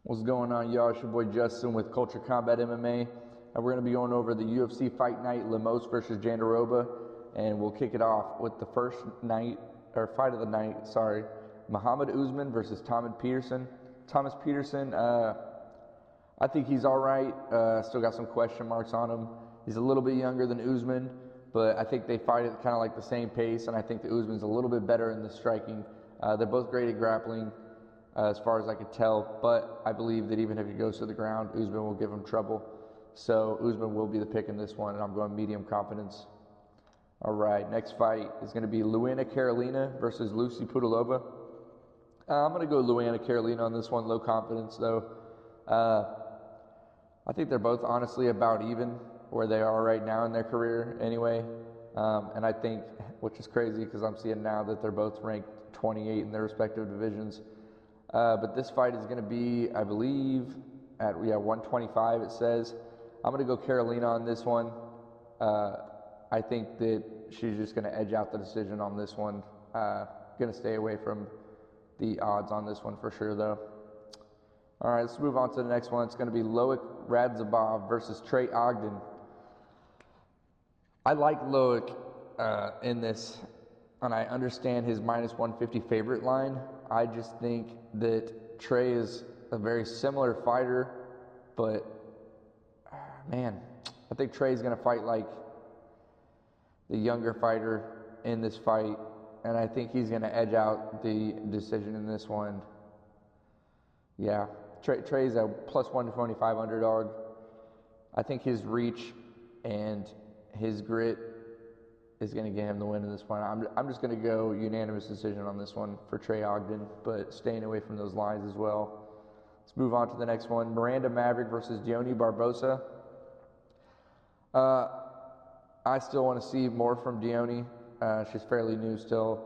What's going on, y'all? It's your boy Justin with Culture Combat MMA, and we're going to be going over the UFC Fight Night, Lemos versus Jandiroba, and we'll kick it off with the first fight of the night. Muhammad Usman versus Thomas Peterson. Thomas Peterson, I think he's all right. Still got some question marks on him. He's a little bit younger than Usman, but I think they fight at kind of like the same pace, and I think that Usman's a little bit better in the striking. They're both great at grappling. As far as I could tell, but I believe that even if he goes to the ground, Usman will give him trouble. So Usman will be the pick in this one, and I'm going medium confidence. All right, next fight is going to be Luana Carolina versus Lucy Pudilova. I'm going to go Luana Carolina on this one, low confidence though. I think they're both honestly about even where they are right now in their career anyway. And I think, which is crazy because I'm seeing now that they're both ranked 28 in their respective divisions. But this fight is going to be, I believe, at 125 it says. I'm going to go Carolina on this one. I think that she's just going to edge out the decision on this one. Going to stay away from the odds on this one for sure, though. All right, let's move on to the next one. It's going to be Loic Radzhabov versus Trey Ogden. I like Loic in this, and I understand his minus 150 favorite line. I just think that Trey is a very similar fighter, but man, I think Trey's going to fight like the younger fighter in this fight, and I think he's going to edge out the decision in this one. Yeah, Trey's a plus 125 underdog. I think his reach and his grit is going to get him the win in this one. I'm just going to go unanimous decision on this one for Trey Ogden, but staying away from those lines as well. Let's move on to the next one. Miranda Maverick versus Dione Barbosa. I still want to see more from Dione. She's fairly new still.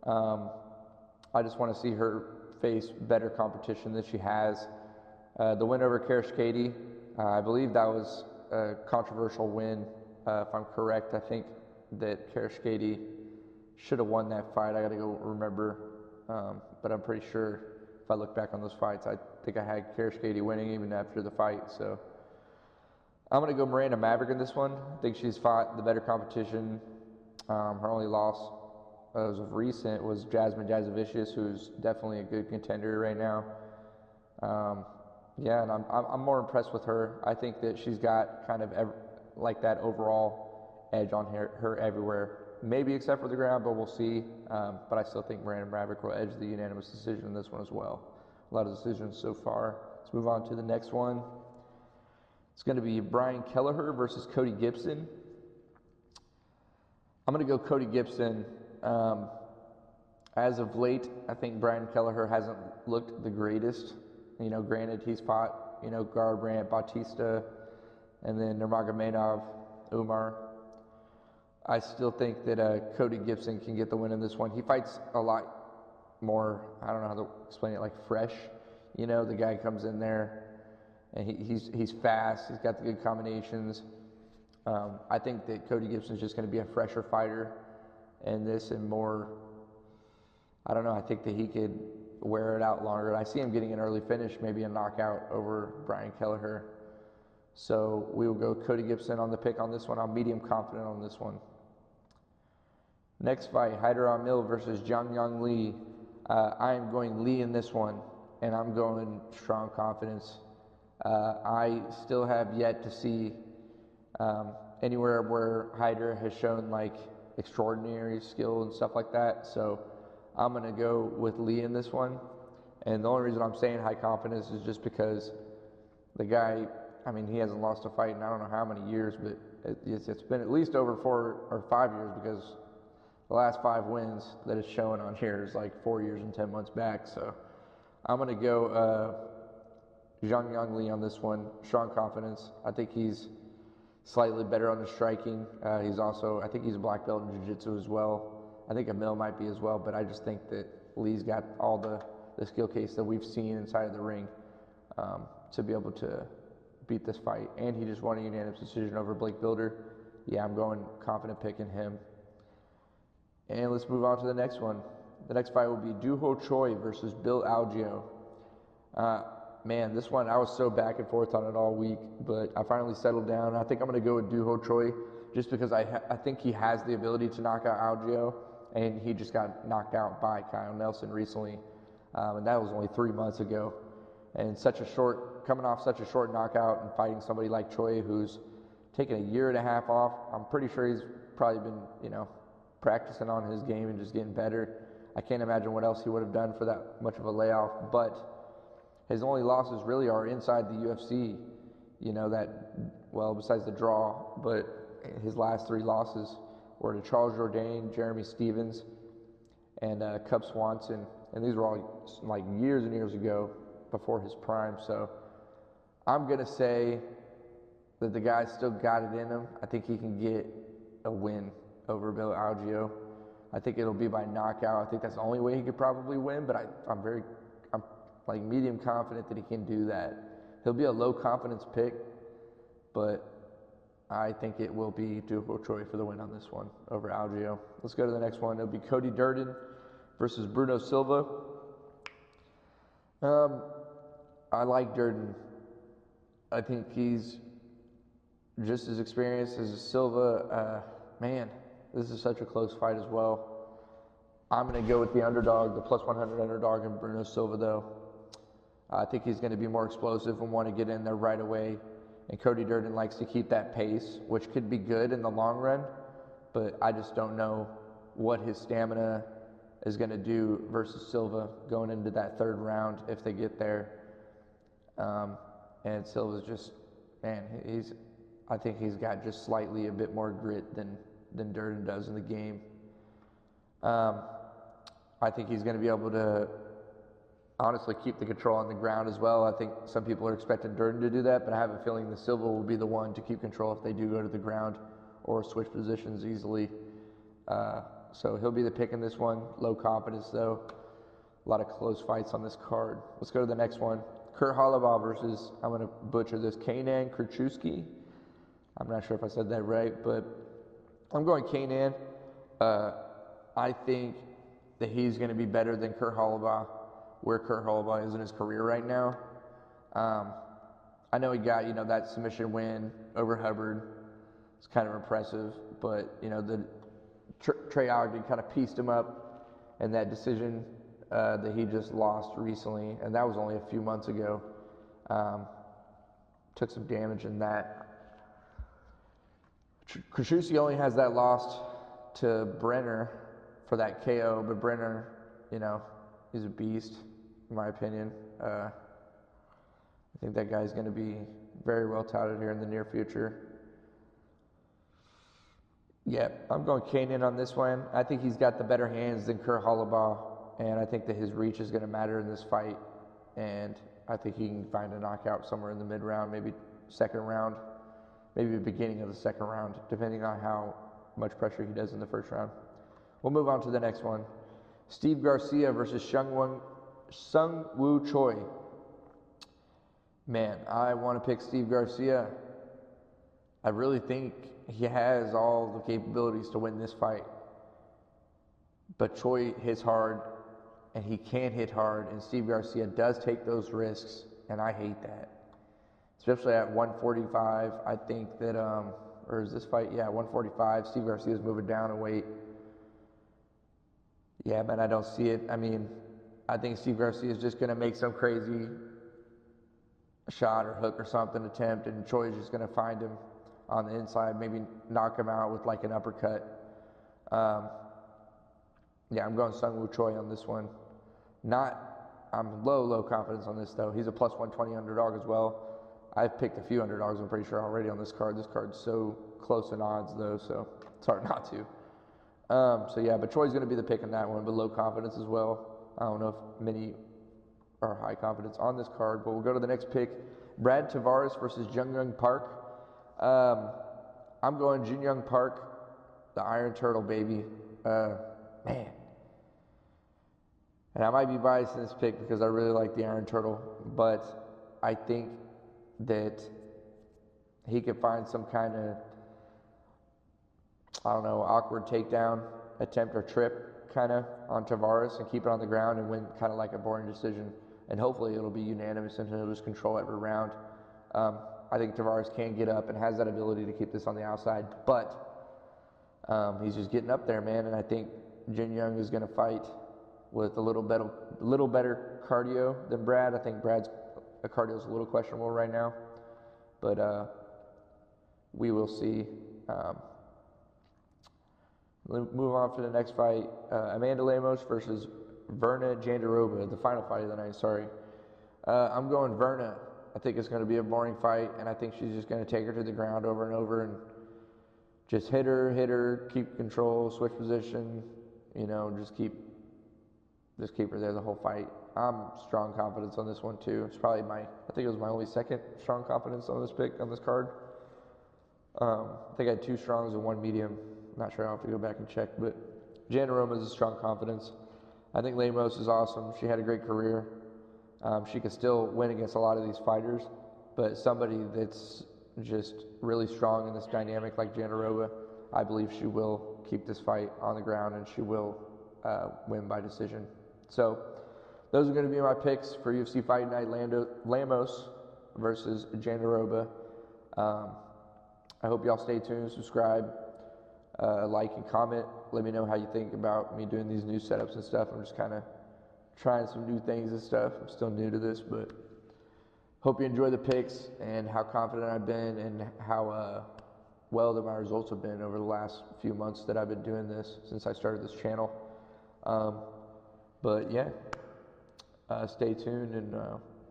I just want to see her face better competition than she has. The win over Karish Katie, I believe that was a controversial win, if I'm correct. I think that Karish Katie should have won that fight. I got to go remember, but I'm pretty sure if I look back on those fights, I think I had Karish Katie winning even after the fight. So I'm going to go Miranda Maverick in this one. I think she's fought the better competition. Her only loss as of recent was Jasmine Jasovicius, who's definitely a good contender right now. Yeah, and I'm more impressed with her. I think that she's got kind of like that overall edge on her everywhere, maybe except for the ground, but we'll see. But I still think Miranda Maverick will edge the unanimous decision in this one as well. A lot of decisions so far. Let's move on to the next one. It's going to be Brian Kelleher versus Cody Gibson. I'm going to go Cody Gibson. As of late, I think Brian Kelleher hasn't looked the greatest. You know, granted, he's fought, Garbrandt, Bautista, and then Nurmagomedov, Umar. I still think that Cody Gibson can get the win in this one. He fights a lot more, I don't know how to explain it, like fresh. The guy comes in there and he's fast. He's got the good combinations. I think that Cody Gibson's just going to be a fresher fighter in this and more, I don't know, I think that he could wear it out longer. I see him getting an early finish, maybe a knockout over Brian Kelleher. So we will go Cody Gibson on the pick on this one. I'm medium confident on this one. Next fight, Haider Amil versus Zhang Yang Li. I am going Li in this one, and I'm going strong confidence. I still have yet to see anywhere where Haider has shown like extraordinary skill and stuff like that. So I'm going to go with Li in this one. And the only reason I'm saying high confidence is just because the guy, he hasn't lost a fight in I don't know how many years, but it's been at least over 4 or 5 years, because the last 5 wins that it's showing on here is like 4 years and 10 months back. So I'm going to go Zhang Yang Li on this one. Strong confidence. I think he's slightly better on the striking. He's also, I think he's a black belt in jiu-jitsu as well. I think Amil might be as well, but I just think that Lee's got all the skill case that we've seen inside of the ring to be able to beat this fight. And he just won a unanimous decision over Blake Builder. Yeah, I'm going confident picking him. And let's move on to the next one. The next fight will be Doo Ho Choi versus Bill Algeo. Man, this one, I was so back and forth on it all week, but I finally settled down. I think I'm going to go with Duho Choi just because I think he has the ability to knock out Algeo, and he just got knocked out by Kyle Nelson recently, and that was only 3 months ago. And coming off such a short knockout and fighting somebody like Choi who's taken a year and a half off, I'm pretty sure he's probably been, practicing on his game and just getting better. I can't imagine what else he would have done for that much of a layoff, but his only losses really are inside the UFC, besides the draw, but his last 3 losses were to Charles Jourdain, Jeremy Stevens, and Cub Swanson, and these were all like years and years ago before his prime. So I'm going to say that the guy's still got it in him. I think he can get a win over Bill Algeo. I think it'll be by knockout. I think that's the only way he could probably win, but I'm like medium confident that he can do that. He'll be a low confidence pick, but I think it will be Duho Choi for the win on this one over Algeo. Let's go to the next one. It'll be Cody Durden versus Bruno Silva. I like Durden. I think he's just as experienced as Silva. Man, this is such a close fight as well. I'm going to go with the underdog, the plus 100 underdog in Bruno Silva, though. I think he's going to be more explosive and want to get in there right away. And Cody Durden likes to keep that pace, which could be good in the long run. But I just don't know what his stamina is going to do versus Silva going into that 3rd round if they get there. And Silva's just, man, I think he's got just slightly a bit more grit than Durden does in the game. I think he's going to be able to honestly keep the control on the ground as well. I think some people are expecting Durden to do that, but I have a feeling that Silva will be the one to keep control if they do go to the ground or switch positions easily. So he'll be the pick in this one. Low confidence though. A lot of close fights on this card. Let's go to the next one. Kurt Holobaugh versus, I'm going to butcher this, Kenan Kurchewski. I'm not sure if I said that right, but I'm going Kenan. I think that he's going to be better than Kurt Holobaugh, where Kurt Holobaugh is in his career right now. I know he got, that submission win over Hubbard. It's kind of impressive, but, Trey Ogden kind of pieced him up in that decision that he just lost recently, and that was only a few months ago. Took some damage in that. Krzyzewski only has that loss to Brenner for that KO, but Brenner, he's a beast, in my opinion. I think that guy's going to be very well touted here in the near future. Yeah, I'm going Kenan on this one. I think he's got the better hands than Kurt Holobaugh, and I think that his reach is going to matter in this fight, and I think he can find a knockout somewhere in the mid-round, maybe 2nd round, maybe the beginning of the 2nd round, depending on how much pressure he does in the 1st round. We'll move on to the next one. Steve Garcia versus Sung Woo Choi. Man, I want to pick Steve Garcia. I really think he has all the capabilities to win this fight. But Choi hits hard, and he can hit hard, and Steve Garcia does take those risks, and I hate that. Especially at 145, I think that, or is this fight? Yeah, 145. Steve Garcia's moving down in weight. Yeah, man, I don't see it. I mean, I think Steve Garcia is just going to make some crazy shot or hook or something attempt, and Choi is just going to find him on the inside, maybe knock him out with like an uppercut. Yeah, I'm going Sung Woo Choi on this one. I'm low confidence on this though. He's a plus 120 underdog as well. I've picked a few underdogs, I'm pretty sure, already on this card. This card's so close in odds though, so it's hard not to. So yeah, but Choi's going to be the pick in that one, but low confidence as well. I don't know if many are high confidence on this card, but we'll go to the next pick. Brad Tavares versus Jung Young Park. I'm going Jun Young Park, the Iron Turtle, baby. Man. And I might be biased in this pick because I really like the Iron Turtle, but I think that he could find some kind of, awkward takedown attempt or trip kind of on Tavares and keep it on the ground and win kind of like a boring decision and hopefully it'll be unanimous and he'll just control every round. I think Tavares can get up and has that ability to keep this on the outside, but he's just getting up there, man. And I think Jin Young is going to fight with a little better cardio than Brad. I think Brad's cardio is a little questionable right now, but we will see. Move on to the next fight. Amanda Lemos versus Verna Jandiroba, the final fight of the night, sorry. I'm going Verna. I think it's going to be a boring fight, and I think she's just going to take her to the ground over and over and just hit her, keep control, switch position, just keep her there the whole fight. I'm strong confidence on this one too. It's probably I think it was my only second strong confidence on this pick, on this card. I think I had 2 strongs and 1 medium. Not sure, I'll have to go back and check, but Jandiroba is a strong confidence. I think Lemos is awesome. She had a great career. She could still win against a lot of these fighters, but somebody that's just really strong in this dynamic like Jandiroba, I believe she will keep this fight on the ground and she will win by decision. So those are going to be my picks for UFC Fight Night. Lemos versus Jandiroba. I hope y'all stay tuned, subscribe, like and comment. Let me know how you think about me doing these new setups and stuff. I'm just kind of trying some new things and stuff. I'm still new to this, but hope you enjoy the picks and how confident I've been and how well that my results have been over the last few months that I've been doing this since I started this channel. But yeah, stay tuned and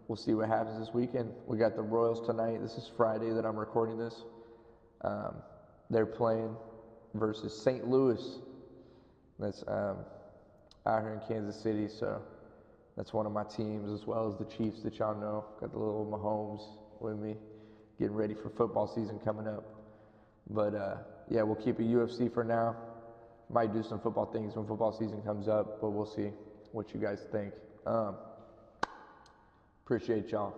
we'll see what happens this weekend. We got the Royals tonight. This is Friday that I'm recording this. They're playing versus St. Louis. That's out here in Kansas City, so that's one of my teams, as well as the Chiefs that y'all know. Got the little Mahomes with me, getting ready for football season coming up. But yeah, we'll keep it UFC for now. Might do some football things when football season comes up, but we'll see what you guys think. Appreciate y'all.